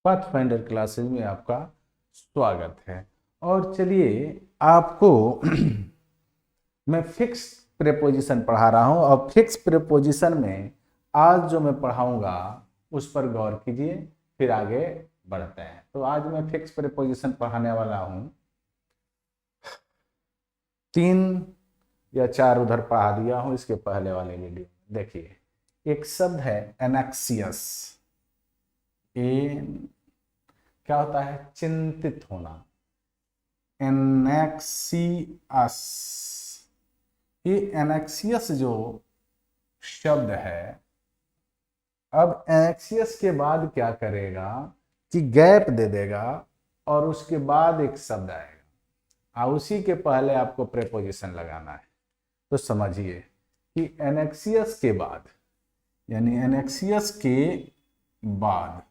Pathfinder classes में आपका स्वागत है। और चलिए आपको मैं फिक्स प्रीपोजिशन पढ़ा रहा हूं और फिक्स प्रीपोजिशन में आज जो मैं पढ़ाऊंगा उस पर गौर कीजिए, फिर आगे बढ़ते हैं। तो आज मैं फिक्स प्रीपोजिशन पढ़ाने वाला हूं। 3 या 4 उधर पढ़ा दिया हूं इसके पहले वाले वीडियो। देखिए, एक शब्द है एनेक्सियस। क्या होता है? चिंतित होना। एनेक्सियस, ये एनेक्सियस जो शब्द है, अब एनेक्सियस के बाद क्या करेगा कि गैप दे देगा और उसके बाद एक शब्द आएगा और उसी के पहले आपको प्रीपोजिशन लगाना है। तो समझिए कि एनेक्सियस के बाद, यानी एनेक्सियस के बाद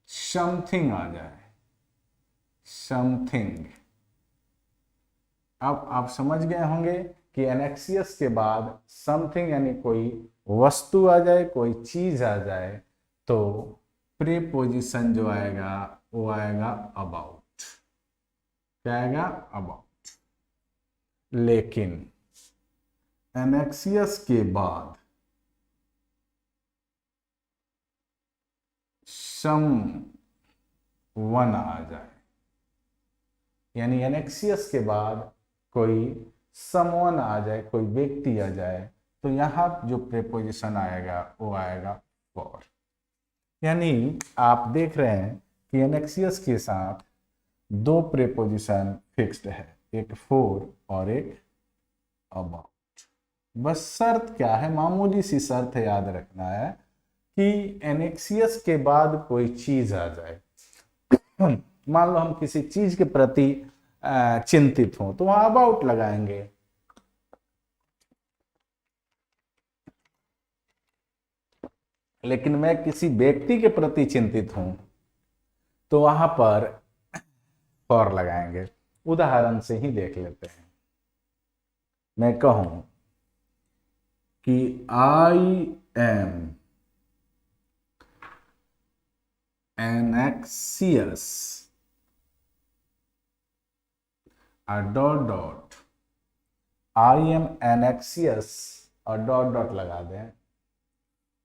समथिंग आ जाए, समथिंग। अब आप समझ गए होंगे कि एनेक्सियस के बाद समथिंग यानी कोई वस्तु आ जाए, कोई चीज आ जाए, तो प्रीपोजिशन जो आएगा वो आएगा अबाउट। क्या आएगा? अबाउट। लेकिन एनेक्सियस के बाद सम वन आ जाए, यानी एनेक्सियस के बाद कोई समवन आ जाए, कोई व्यक्ति आ जाए, तो यहां जो प्रीपोजिशन आएगा वो आएगा फॉर। यानी आप देख रहे हैं कि एनेक्सियस के साथ 2 प्रीपोजिशन फिक्स्ड है, एक फॉर और एक अबाउट। बस शर्त क्या है? मामूली सी शर्त है, याद रखना है कि एनेक्सियस के बाद कोई चीज आ जाए। मान लो हम किसी चीज के प्रति चिंतित हो तो वहां अबाउट लगाएंगे। लेकिन मैं किसी व्यक्ति के प्रति चिंतित हूं तो वहां पर फॉर लगाएंगे। उदाहरण से ही देख लेते हैं। मैं कहूं कि I am एनेक्सियस dot dot, I am एनेक्सियस और डॉट डॉट लगा दें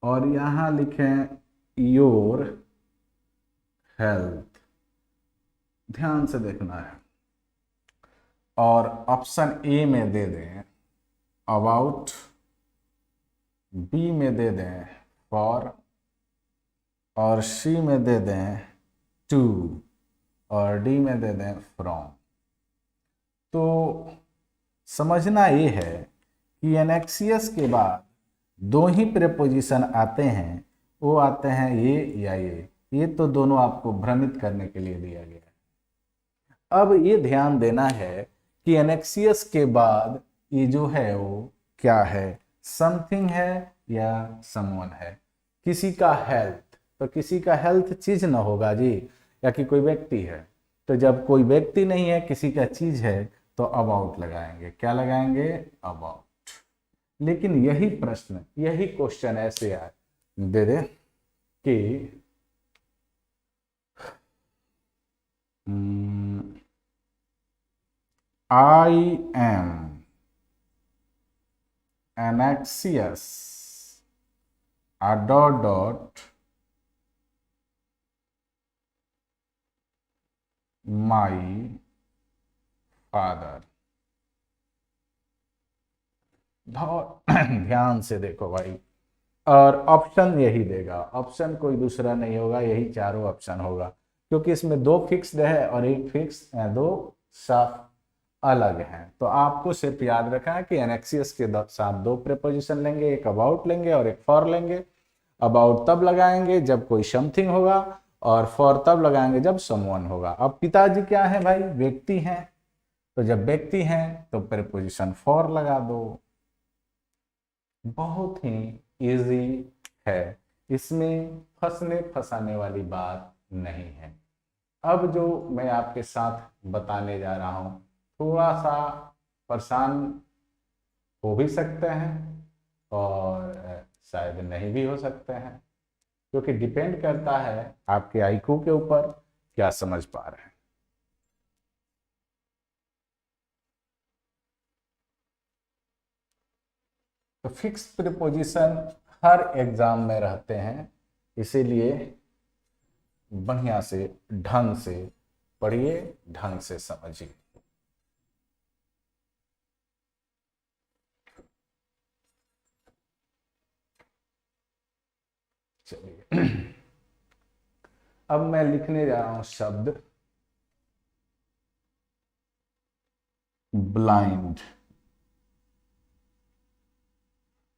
और यहां लिखें योर हेल्थ। ध्यान से देखना है। और ऑप्शन ए में दे दें अबाउट, बी में दे दें फॉर और सी में दे दें टू और डी में दे दें फ्रॉम। तो समझना ये है कि एनेक्सियस के बाद 2 ही प्रीपोजिशन आते हैं, वो आते हैं ये या ये तो दोनों आपको भ्रमित करने के लिए दिया गया है। अब ये ध्यान देना है कि एनेक्सियस के बाद ये जो है वो क्या है? समथिंग है या समवन है? किसी का हेल्थ, तो किसी का हेल्थ चीज ना होगा जी, या कि कोई व्यक्ति है। तो जब कोई व्यक्ति नहीं है, किसी का चीज है, तो अबाउट लगाएंगे। क्या लगाएंगे? अबाउट। लेकिन यही प्रश्न, यही क्वेश्चन ऐसे आए दे दे कि I am एनेक्सियस dot dot my father. ध्यान से देखो भाई, और ऑप्शन यही देगा, ऑप्शन कोई दूसरा नहीं होगा, यही चारों ऑप्शन होगा, क्योंकि इसमें 2 फिक्स्ड है और एक फिक्स, 2 साफ अलग हैं। तो आपको सिर्फ याद रखना है कि एनेक्सियस के साथ 2 प्रीपोजिशन लेंगे, एक अबाउट लेंगे और एक फॉर लेंगे। अबाउट तब लगाएंगे जब कोई समथिंग होगा और फॉर तब लगाएंगे जब समवन होगा। अब पिताजी क्या है भाई? व्यक्ति हैं, तो जब व्यक्ति हैं तो प्रीपोजिशन फॉर लगा दो। बहुत ही इजी है, इसमें फंसने फंसाने वाली बात नहीं है। अब जो मैं आपके साथ बताने जा रहा हूं, थोड़ा सा परेशान हो भी सकते हैं और शायद नहीं भी हो सकते हैं। क्योंकि डिपेंड करता है आपके आईक्यू के ऊपर, क्या समझ पा रहे हैं। तो फिक्स प्रीपोजिशन हर एग्जाम में रहते हैं, इसीलिए बढ़िया से ढंग से पढ़िए, ढंग से समझिए। चलिए अब मैं लिखने जा रहा हूं शब्द ब्लाइंड।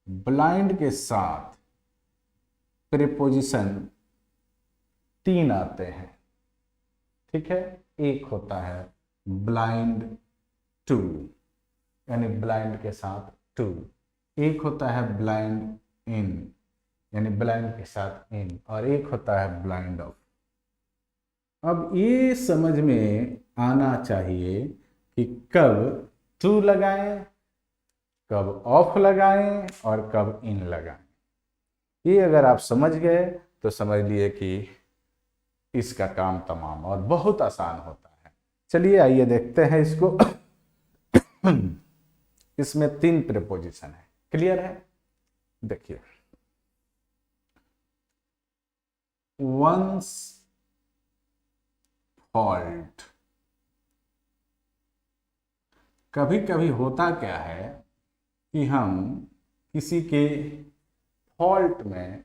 ब्लाइंड के साथ प्रीपोजिशन 3 आते हैं, ठीक है। एक होता है ब्लाइंड टू, यानी ब्लाइंड के साथ टू। एक होता है ब्लाइंड इन, यानी ब्लाइंड के साथ इन, और एक होता है ब्लाइंड ऑफ। अब ये समझ में आना चाहिए कि कब टू लगाएं, कब ऑफ लगाएं और कब इन लगाएं। ये अगर आप समझ गए तो समझ लिए कि इसका काम तमाम, और बहुत आसान होता है। चलिए आइए देखते हैं इसको। इसमें 3 प्रीपोजिशन है, क्लियर है। देखिए, वंस फॉल्ट। कभी कभी होता क्या है कि हम किसी के फॉल्ट में,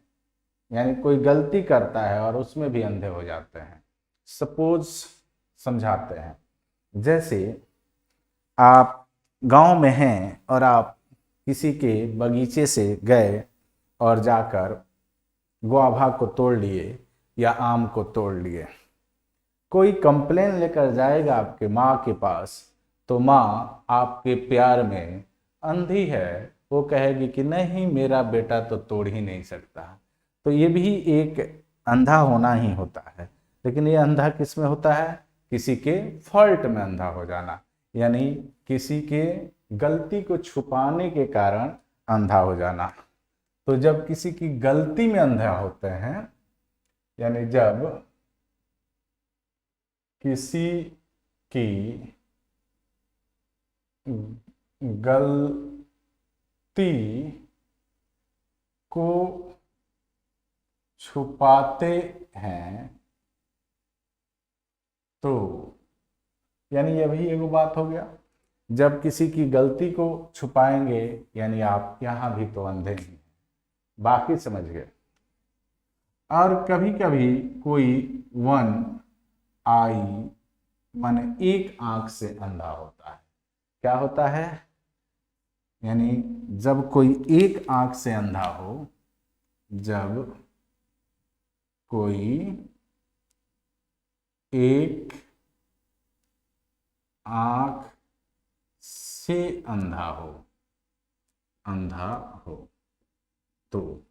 यानी कोई गलती करता है और उसमें भी अंधे हो जाते हैं। सपोज समझाते हैं, जैसे आप गांव में हैं और आप किसी के बगीचे से गए और जाकर गुआभा को तोड़ लिए या आम को तोड़ लिए। कोई कंप्लेन लेकर जाएगा आपके माँ के पास, तो माँ आपके प्यार में अंधी है, वो कहेगी कि नहीं मेरा बेटा तो तोड़ ही नहीं सकता। तो ये भी एक अंधा होना ही होता है, लेकिन ये अंधा किस में होता है? किसी के फॉल्ट में अंधा हो जाना, यानी किसी के गलती को छुपाने के कारण अंधा हो जाना। तो जब किसी की गलती में अंधा होते हैं, यानी जब किसी की गलती को छुपाते हैं, तो यानी यह भी एगो बात हो गया। जब किसी की गलती को छुपाएंगे, यानी आप यहां भी तो अंधे हैं, बाकी समझ गए। और कभी कभी कोई वन आई माने एक आंख से अंधा होता है। क्या होता है? यानी जब कोई एक आंख से अंधा हो, जब कोई एक आंख से अंधा हो, अंधा हो, तो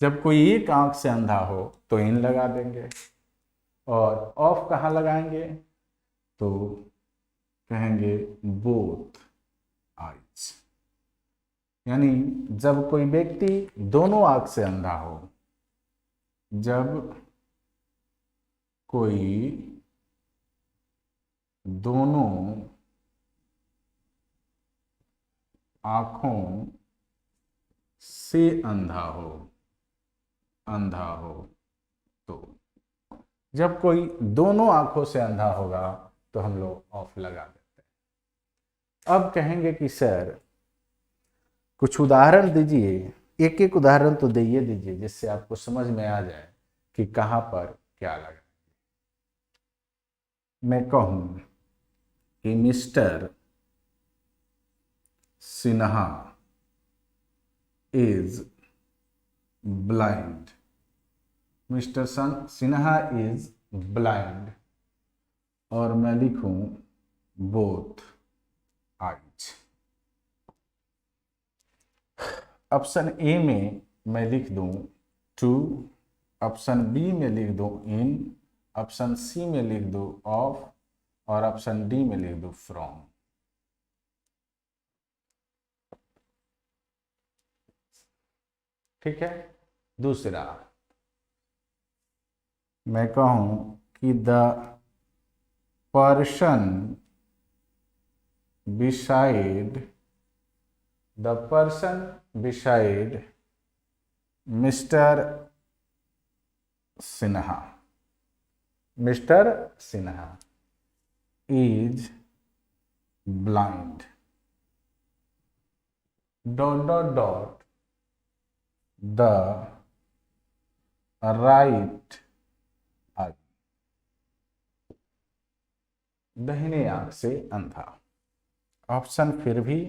जब कोई एक आंख से अंधा हो तो इन लगा देंगे। और ऑफ कहाँ लगाएंगे? तो कहेंगे बोथ आइज। यानी जब कोई व्यक्ति दोनों आंख से अंधा हो, जब कोई दोनों आंखों से अंधा हो, अंधा हो, तो जब कोई दोनों आंखों से अंधा होगा तो हम लोग ऑफ लगा देते हैं। अब कहेंगे कि सर कुछ उदाहरण दीजिए, एक एक उदाहरण तो दीजिए जिससे आपको समझ में आ जाए कि कहां पर क्या लगा। मैं कहूं कि mister Sinha is blind. Mister Sinha is blind, और मैं लिखूं बोथ आइज। ऑप्शन ए में मैं लिख दूं टू, ऑप्शन बी में लिख दूं इन, ऑप्शन सी में लिख दूं ऑफ, और ऑप्शन डी में लिख दूं फ्रॉम। ठीक है। दूसरा, मैं कहूं कि the person beside the person beside mister Sinha, mister Sinha is blind dot dot dot the right I, दाहिने आंख से अंधा। ऑप्शन फिर भी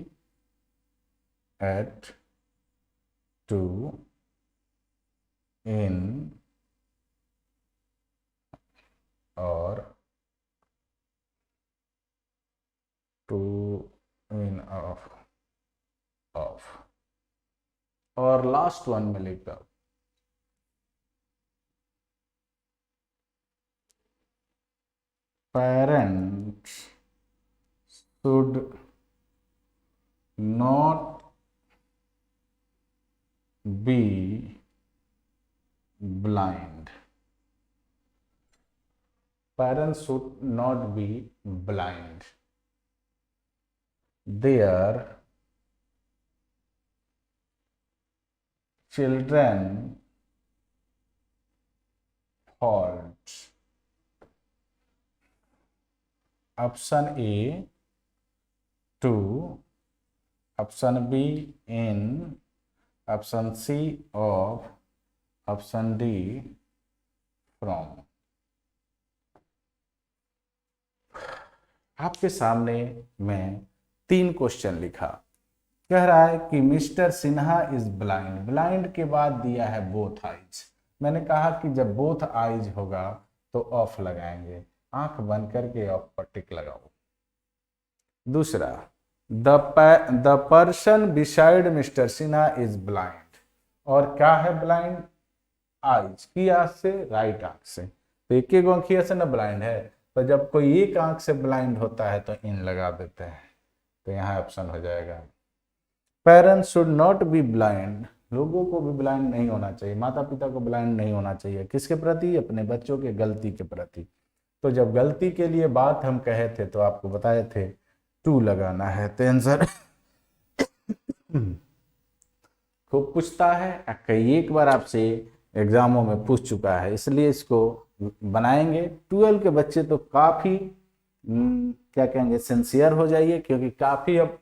एट, टू, इन और टू इन ऑफ ऑफ और लास्ट वन में लेकर parents should not be blind, parents should not be blind, their children faults। Option A 2, option B in, option C of, option D from. आपके सामने मैं 3 question लिखा। कह रहा है कि mister Sinha is blind, blind के बाद दिया है बोथ आइज। मैंने कहा कि जब बोथ आइज होगा तो ऑफ लगाएंगे, आंख बंद करके ऑफ पर टिक लगाओ। दूसरा, the person beside mister Sinha is blind, और क्या है ब्लाइंड? आइज की आंख से, राइट आंख से, तो एक एक आंखिया से ना ब्लाइंड है, तो जब कोई एक आंख से ब्लाइंड होता है तो इन लगा देते हैं, तो यहाँ ऑप्शन हो जाएगा parents should not be blind, लोगों को भी ब्लाइंड नहीं होना चाहिए, माता पिता को ब्लाइंड नहीं होना चाहिए। किसके प्रति? अपने बच्चों के गलती के प्रति। तो जब गलती के लिए बात हम कहे थे तो आपको बताए थे 2 लगाना है, तो आंसर खूब पूछता है, कई एक बार आपसे एग्जामों में पूछ चुका है, इसलिए इसको बनाएंगे। 12 के बच्चे तो काफी क्या कहेंगे, सिंसियर हो जाइए, क्योंकि काफी अब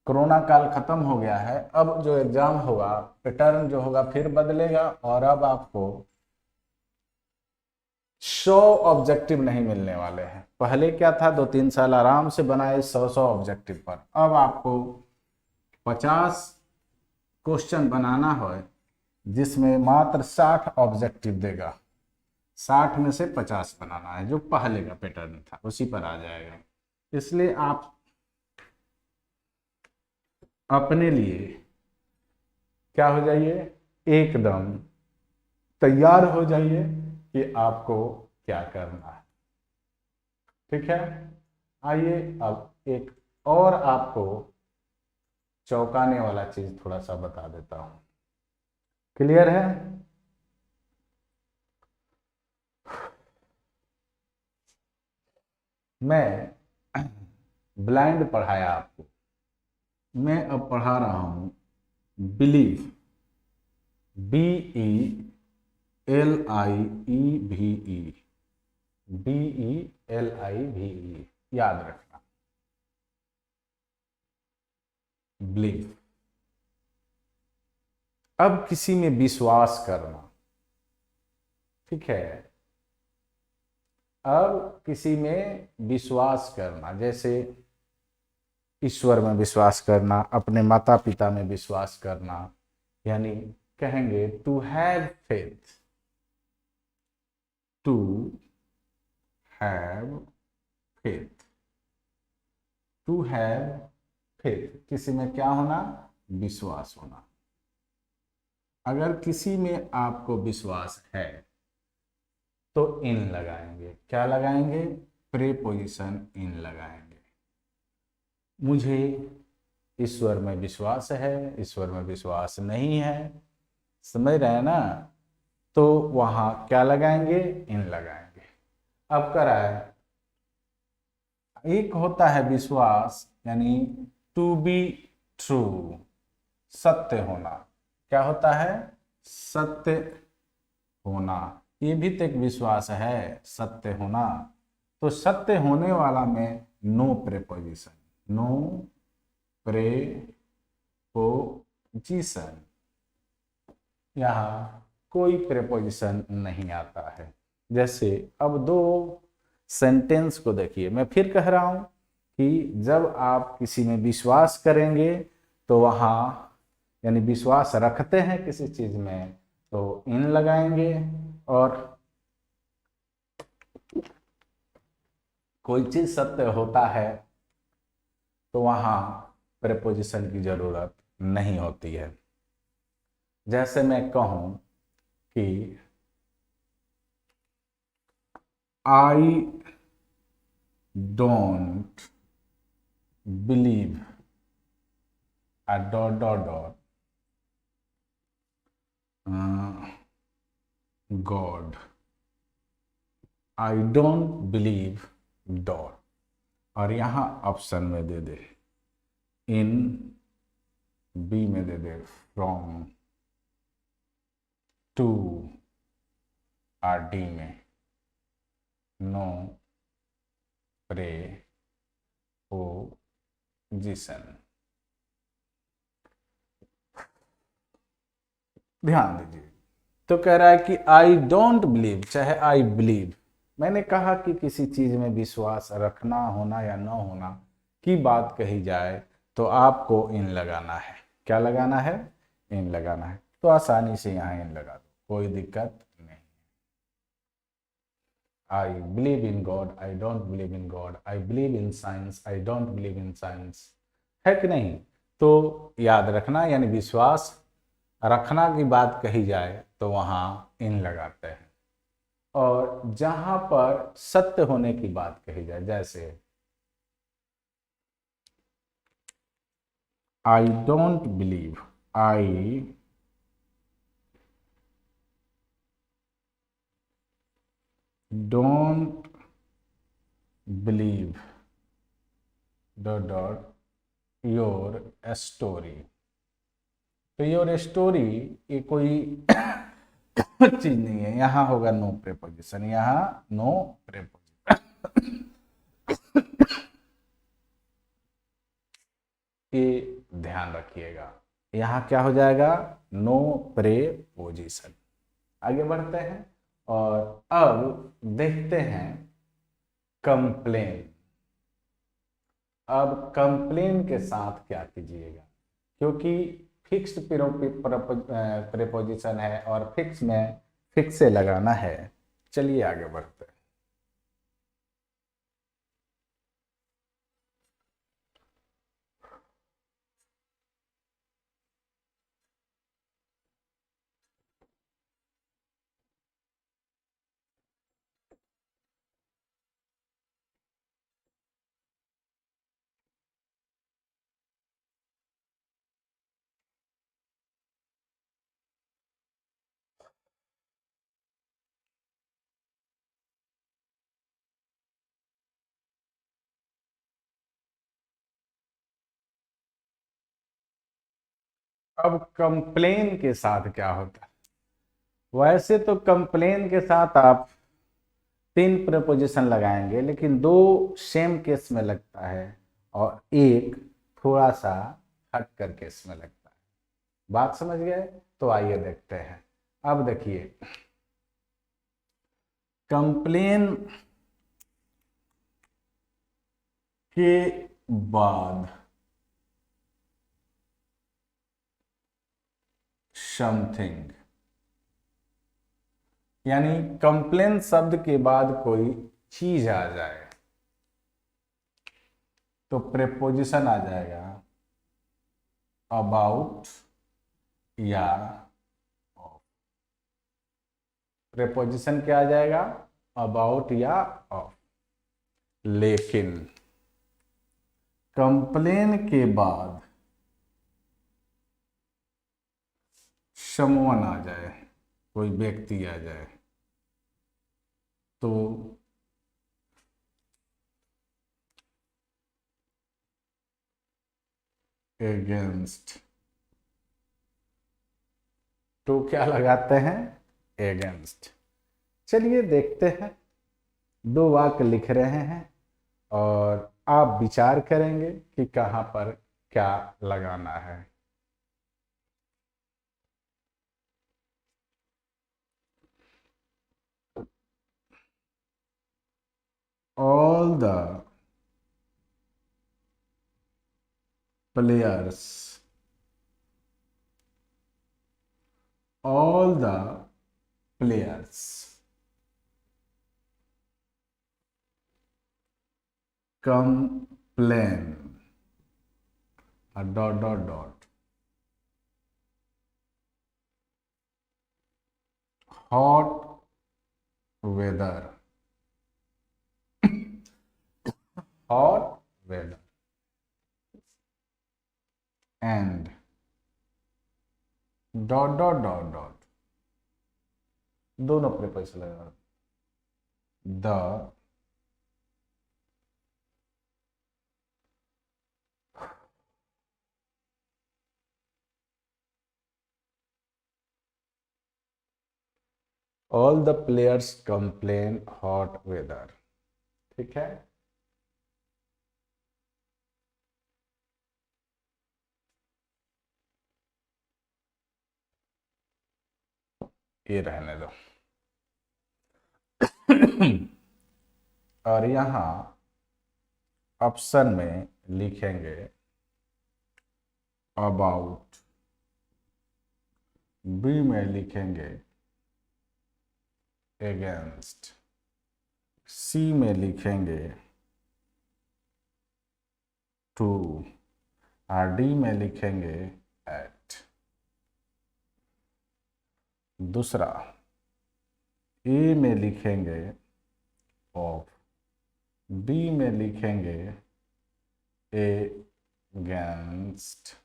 कोरोना काल खत्म हो गया है। अब जो एग्जाम होगा, पैटर्न जो होगा फिर बदलेगा, और अब आपको 100 ऑब्जेक्टिव नहीं मिलने वाले हैं। पहले क्या था, 2-3 साल आराम से बनाए 100 ऑब्जेक्टिव पर, अब आपको 50 क्वेश्चन बनाना हो जिसमें मात्र 60 ऑब्जेक्टिव देगा, 60 में से 50 बनाना है, जो पहले का पैटर्न था उसी पर आ जाएगा। इसलिए आप अपने लिए क्या हो जाइए, एकदम तैयार हो जाइए कि आपको क्या करना है। ठीक है, आइए अब एक और आपको चौंकाने वाला चीज थोड़ा सा बता देता हूं। क्लियर है? मैं ब्लाइंड पढ़ाया आपको, मैं अब पढ़ा रहा हूं बिलीव, BELIEVE, BELIVE, याद रखना, बिलीव। अब किसी में विश्वास करना, ठीक है, अब किसी में विश्वास करना, जैसे ईश्वर में विश्वास करना, अपने माता पिता में विश्वास करना, यानी कहेंगे to have faith, to have faith, to have faith, किसी में क्या होना, विश्वास होना। अगर किसी में आपको विश्वास है तो इन लगाएंगे, क्या लगाएंगे, प्रीपोजिशन इन लगाएंगे। मुझे ईश्वर में विश्वास है, ईश्वर में विश्वास नहीं है, समझ रहे हैं ना। तो वहां क्या लगाएंगे, इन लगाएंगे। अब करा है, एक होता है विश्वास यानी टू बी ट्रू, सत्य होना। क्या होता है, सत्य होना। ये भी तो एक विश्वास है, सत्य होना। तो सत्य होने वाला में नो प्रेपोजिशन, नो प्रेपोजिशन, यहाँ कोई प्रेपोजिशन नहीं आता है। जैसे अब दो सेंटेंस को देखिए, मैं फिर कह रहा हूं कि जब आप किसी में विश्वास करेंगे तो वहां यानी विश्वास रखते हैं किसी चीज में तो इन लगाएंगे, और कोई चीज सत्य होता है तो वहां प्रेपोजिशन की जरूरत नहीं होती है। जैसे मैं कहूं कि I don't believe a dot dot dot God, I don't believe dot, और यहां ऑप्शन में दे दे इन, बी में दे दे फ्रॉम, टू, और डी में नो प्रेपोजिशन। ध्यान दीजिए, तो कह रहा है कि आई डोंट बिलीव चाहे आई बिलीव। मैंने कहा कि किसी चीज में विश्वास रखना होना या न होना की बात कही जाए तो आपको इन लगाना है। क्या लगाना है, इन लगाना है। तो आसानी से यहां इन लगा दो, कोई दिक्कत नहीं। I believe in God, I don't believe in God, I believe in science, I don't believe in science, है कि नहीं। तो याद रखना यानी विश्वास रखना की बात कही जाए तो वहां इन लगाते हैं, और जहां पर सत्य होने की बात कही जाए, जैसे I don't believe, I don't believe dot dot your story. तो योर स्टोरी ये कोई चीज नहीं है, यहां होगा नो प्रेपोजिशन, यहां नो प्रेपोजिशन। ये ध्यान रखिएगा, यहां क्या हो जाएगा, नो प्रेपोजिशन। आगे बढ़ते हैं और अब देखते हैं कंप्लेन। अब कंप्लेन के साथ क्या कीजिएगा, क्योंकि फिक्स्ड प्रेपोजिशन है और फिक्स में फिक्स से लगाना है। चलिए आगे बढ़ते हैं। अब कंप्लेन के साथ क्या होता है, वैसे तो कंप्लेन के साथ आप तीन प्रेपोजिशन लगाएंगे, लेकिन दो सेम केस में लगता है और एक थोड़ा सा हट कर केस में लगता है। बात समझ गए, तो आइए देखते हैं। अब देखिए कंप्लेन के बाद समथिंग, यानी कंप्लेन शब्द के बाद कोई चीज आ जाए तो प्रेपोजिशन आ जाएगा अबाउट या ऑफ। प्रेपोजिशन क्या आ जाएगा, अबाउट या ऑफ। लेकिन कंप्लेन के बाद समवन आ जाए, कोई व्यक्ति आ जाए, तो एगेंस्ट, तो क्या लगाते हैं, एगेंस्ट। चलिए देखते हैं, दो वाक्य लिख रहे हैं और आप विचार करेंगे कि कहां पर क्या लगाना है। All the players, all the players complain, a dot dot dot, hot weather, hot weather, and dot dot dot dot, दोनों प्रीपोजिशन लगा, the all the players complain hot weather। ठीक है, ये रहने दो। और यहां ऑप्शन में लिखेंगे अबाउट, बी में लिखेंगे अगेंस्ट, सी में लिखेंगे टू, और डी में लिखेंगे एट। दूसरा, ए में लिखेंगे ऑफ, बी में लिखेंगे अगेंस्ट,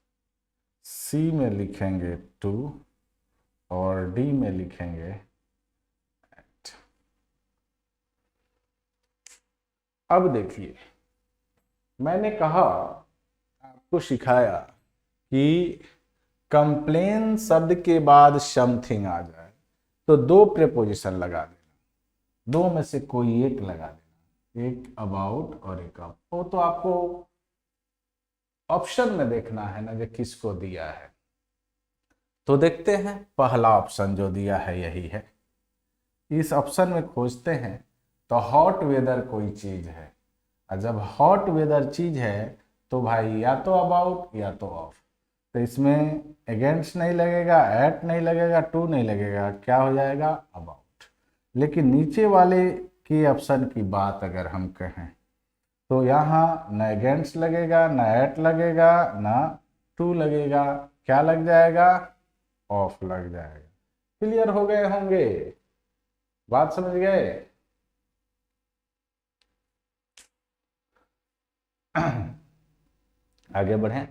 सी में लिखेंगे टू, और डी में लिखेंगे एट। अब देखिए, मैंने कहा, आपको सिखाया कि कंप्लेन शब्द के बाद समथिंग आ जाए तो दो प्रीपोजिशन लगा देना, दो में से कोई एक लगा देना, एक अबाउट और एक ऑफ। वो तो आपको ऑप्शन में देखना है ना, जो किसको दिया है। तो देखते हैं, पहला ऑप्शन जो दिया है यही है। इस ऑप्शन में खोजते हैं तो हॉट वेदर कोई चीज है, और जब हॉट वेदर चीज है तो भाई या तो अबाउट या तो ऑफ। तो इसमें अगेंस्ट नहीं लगेगा, एट नहीं लगेगा, टू नहीं लगेगा, क्या हो जाएगा, अबाउट। लेकिन नीचे वाले के ऑप्शन की बात अगर हम कहें तो यहाँ न अगेंस्ट लगेगा, न एट लगेगा, न टू लगेगा, क्या लग जाएगा, ऑफ लग जाएगा। क्लियर हो गए होंगे, बात समझ गए। आगे बढ़ें।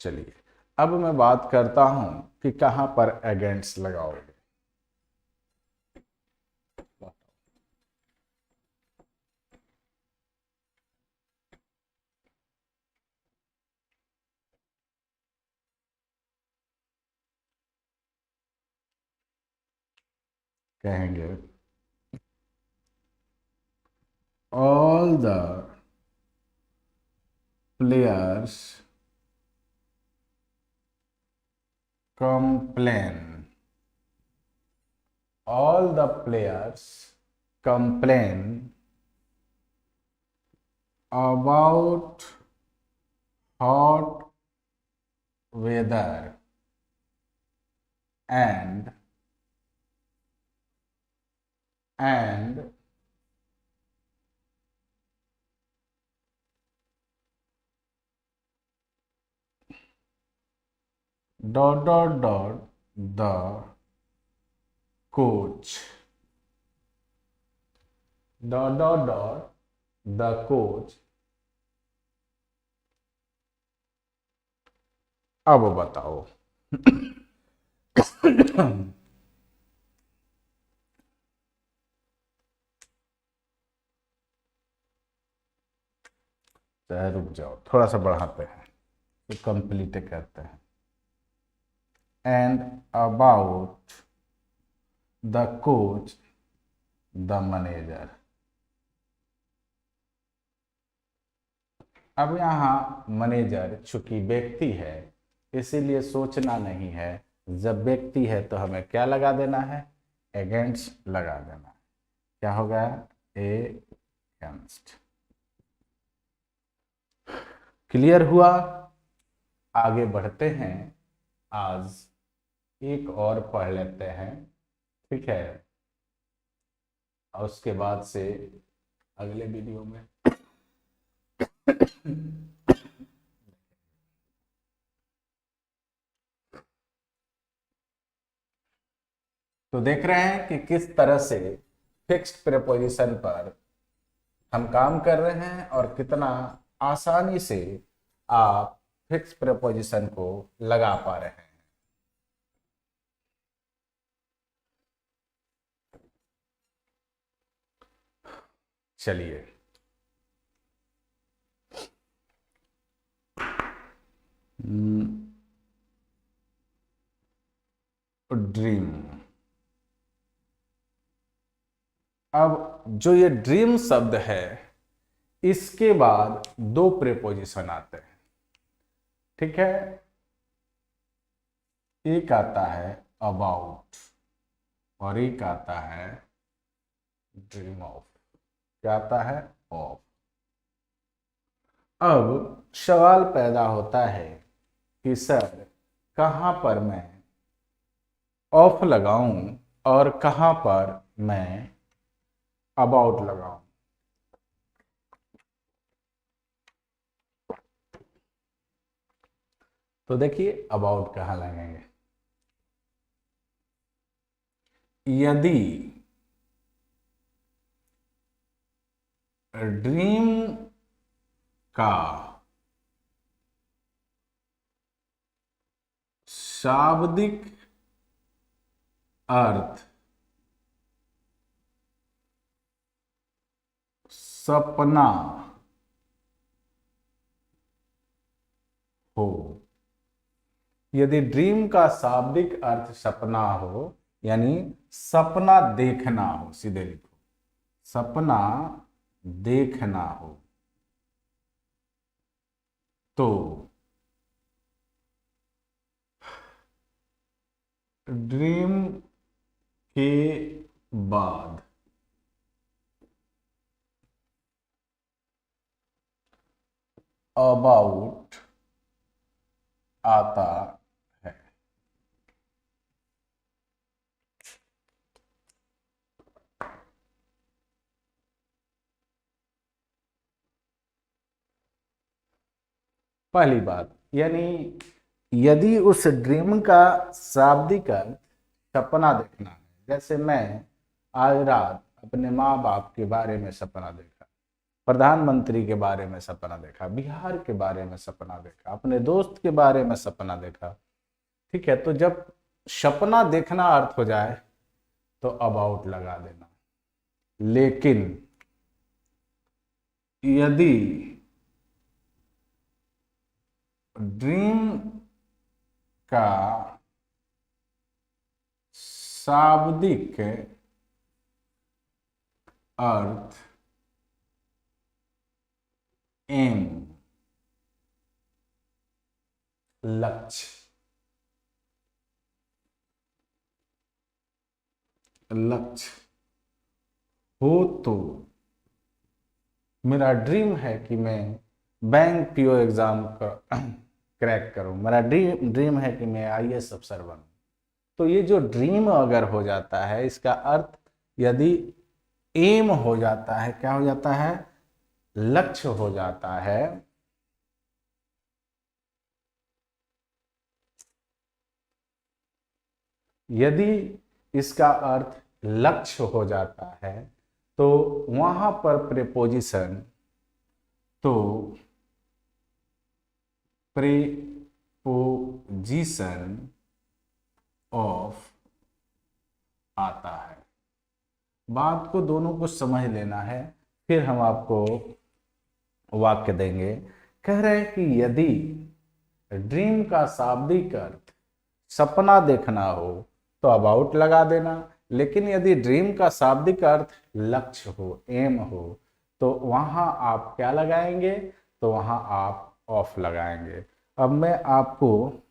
चलिए, अब मैं बात करता हूं कि कहां पर अगेंस्ट लगाओगे। कहेंगे all the players complain, all the players complain about hot weather and dot dot dot the coach, dot dot dot the coach अब बताओ। चाहे रुक जाओ, थोड़ा सा बढ़ाते हैं तो कंप्लीट करते हैं। And about the coach the manager. अब यहाँ मैनेजर चूंकि व्यक्ति है इसीलिए सोचना नहीं है। जब व्यक्ति है तो हमें क्या लगा देना है, अगेंस्ट लगा देना है। क्या होगा, अगेंस्ट। क्लियर हुआ। आगे बढ़ते हैं, आज एक और पढ़ लेते हैं, ठीक है, और उसके बाद से अगले वीडियो में तो देख रहे हैं कि किस तरह से फिक्स्ड प्रीपोजिशन पर हम काम कर रहे हैं और कितना आसानी से आप फिक्स्ड प्रीपोजिशन को लगा पा रहे हैं। चलिए, ड्रीम। अब जो ये ड्रीम शब्द है इसके बाद दो प्रीपोजिशन आते हैं, ठीक है। एक आता है अबाउट और एक आता है ड्रीम ऑफ। क्या आता है, ऑफ। अब सवाल पैदा होता है कि सर कहां पर मैं ऑफ लगाऊं और कहां पर मैं अबाउट लगाऊं। तो देखिए अबाउट कहां लगेंगे। यदि ड्रीम का शाब्दिक अर्थ सपना हो, यदि ड्रीम का शाब्दिक अर्थ सपना हो यानी सपना देखना हो, सीधे लिखो सपना देखना हो, तो ड्रीम के बाद अबाउट आता है। पहली बात, यानी यदि उस ड्रीम का शाब्दिक अर्थ सपना देखना है, जैसे मैं आज रात अपने माँ बाप के बारे में सपना देखा, प्रधानमंत्री के बारे में सपना देखा, बिहार के बारे में सपना देखा, अपने दोस्त के बारे में सपना देखा, ठीक है। तो जब सपना देखना अर्थ हो जाए तो अबाउट लगा देना। लेकिन यदि ड्रीम का शाब्दिक अर्थ एम, लक्ष्य, लक्ष्य हो, तो मेरा ड्रीम है कि मैं बैंक पीओ एग्जाम क्रैक करूं, मेरा ड्रीम है कि मैं आईएएस अफसर बनूं। तो ये जो ड्रीम अगर हो जाता है इसका अर्थ यदि एम हो जाता है, क्या हो जाता है, लक्ष्य हो जाता है, यदि इसका अर्थ लक्ष्य हो जाता है तो वहां पर प्रीपोजिशन, तो जीसन ऑफ आता है। बात को दोनों को समझ लेना है, फिर हम आपको वाक्य देंगे। कह रहे हैं कि यदि ड्रीम का शाब्दिक अर्थ सपना देखना हो तो अबाउट लगा देना, लेकिन यदि ड्रीम का शाब्दिक अर्थ लक्ष्य हो, एम हो, तो वहां आप क्या लगाएंगे, तो वहां आप ऑफ लगाएंगे। अब मैं आपको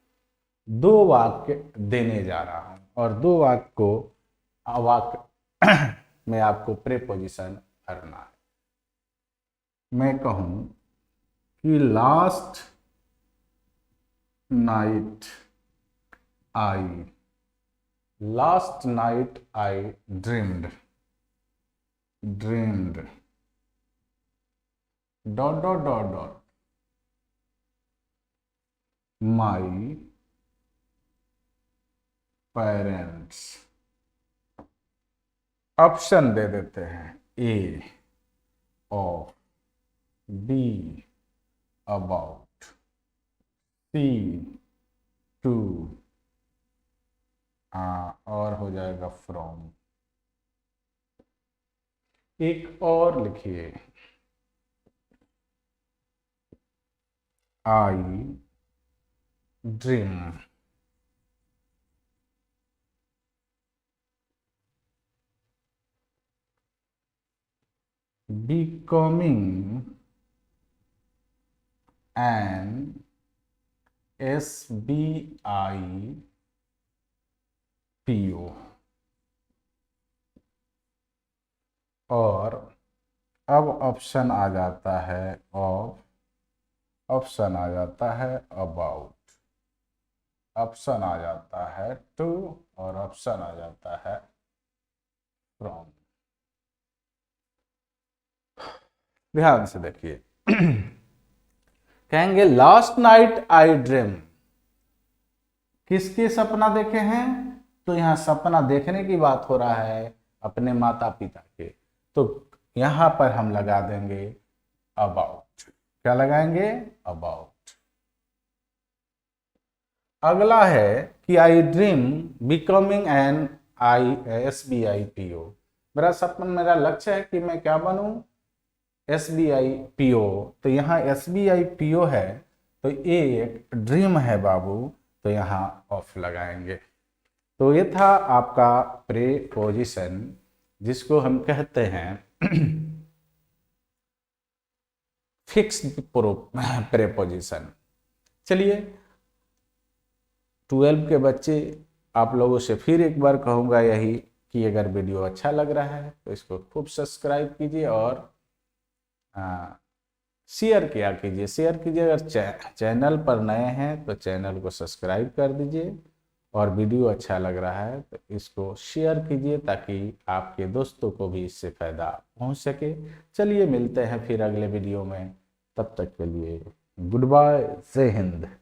दो वाक्य देने जा रहा हूं और दो वाक्य में आपको प्रीपोजिशन करना है। मैं कहूं कि last night I dreamed dot dot dot dot my parents. Option दे देते हैं, A off, B about, C to, और हो जाएगा फ्रॉम। एक और लिखिए, I dream becoming an SBIPO। और अब ऑप्शन आ जाता है ऑफ, ऑप्शन आ जाता है अबाउट, ऑप्शन आ जाता है टू, और ऑप्शन आ जाता है फ्रॉम। ध्यान से देखिए। कहेंगे लास्ट नाइट आई ड्रीम, किसके सपना देखे हैं, तो यहां सपना देखने की बात हो रहा है अपने माता पिता के, तो यहां पर हम लगा देंगे अबाउट। क्या लगाएंगे, अबाउट। अगला है कि आई ड्रीम बिकमिंग एन SBIPO। मेरा सपना, मेरा लक्ष्य है कि मैं क्या बनूं, SBIPO। तो यहाँ SBIPO है, तो ये एक ड्रीम है बाबू, तो यहाँ ऑफ लगाएंगे। तो ये था आपका प्रीपोजिशन, जिसको हम कहते हैं फिक्स्ड प्रीपोजिशन। चलिए 12 के बच्चे, आप लोगों से फिर एक बार कहूँगा यही कि अगर वीडियो अच्छा लग रहा है तो इसको खूब सब्सक्राइब कीजिए और शेयर किया कीजिए, शेयर कीजिए। अगर चैनल पर नए हैं तो चैनल को सब्सक्राइब कर दीजिए, और वीडियो अच्छा लग रहा है तो इसको शेयर कीजिए ताकि आपके दोस्तों को भी इससे फ़ायदा पहुंच सके। चलिए मिलते हैं फिर अगले वीडियो में, तब तक के लिए गुड बाय, जय हिंद।